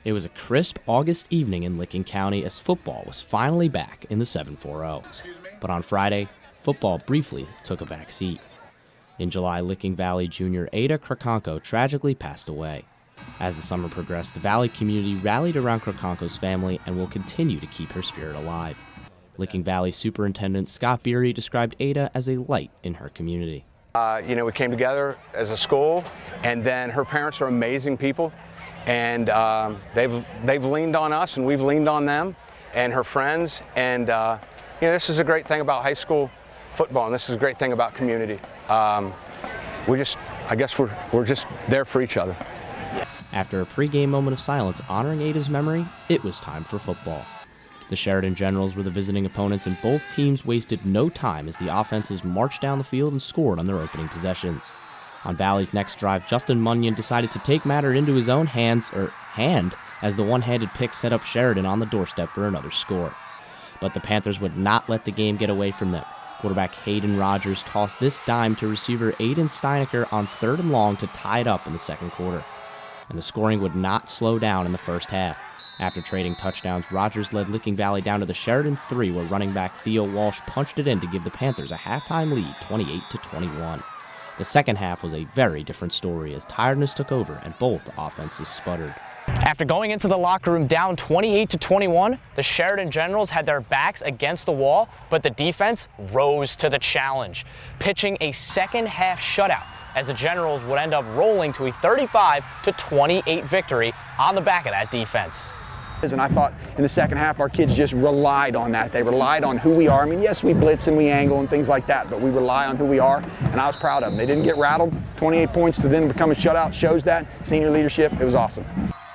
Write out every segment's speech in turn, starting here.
It was a crisp August evening in Licking County as football was finally back in the 740. But on Friday, football briefly took a back seat. In July, Licking Valley junior Ada Krakonko tragically passed away. As the summer progressed, the Valley community rallied around Krakonko's family and will continue to keep her spirit alive. Licking Valley Superintendent Scott Beery described Ada as a light in her community. We came together as a school, and then her parents are amazing people, and they've leaned on us, and we've leaned on them, and her friends, and this is a great thing about high school football, and this is a great thing about community. I guess we're just there for each other. After a pregame moment of silence honoring Ada's memory, it was time for football. The Sheridan Generals were the visiting opponents, and both teams wasted no time as the offenses marched down the field and scored on their opening possessions. On Valley's next drive, Justin Munyon decided to take matter into his own hand, as the one-handed pick set up Sheridan on the doorstep for another score. But the Panthers would not let the game get away from them. Quarterback Hayden Rogers tossed this dime to receiver Aiden Steinecker on 3rd and long to tie it up in the second quarter. And the scoring would not slow down in the first half. After trading touchdowns, Rogers led Licking Valley down to the Sheridan 3, where running back Theo Walsh punched it in to give the Panthers a halftime lead, 28-21. The second half was a very different story as tiredness took over and both offenses sputtered. After going into the locker room down 28-21, the Sheridan Generals had their backs against the wall, but the defense rose to the challenge, pitching a second half shutout as the Generals would end up rolling to a 35-28 victory on the back of that defense. And I thought in the second half our kids just relied on that. They relied on who we are. I mean, yes, we blitz and we angle and things like that, but we rely on who we are, and I was proud of them. They didn't get rattled. 28 points to then become a shutout shows that. Senior leadership, it was awesome.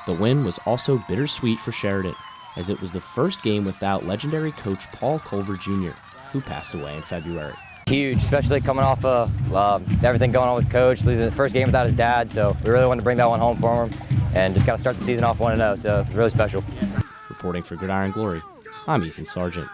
The win was also bittersweet for Sheridan, as it was the first game without legendary coach Paul Culver Jr., who passed away in February. Huge, especially coming off of everything going on with Coach, losing the first game without his dad, so we really wanted to bring that one home for him and just got to start the season off 1-0, so it was really special. Reporting for Gridiron Glory, I'm Ethan Sargent.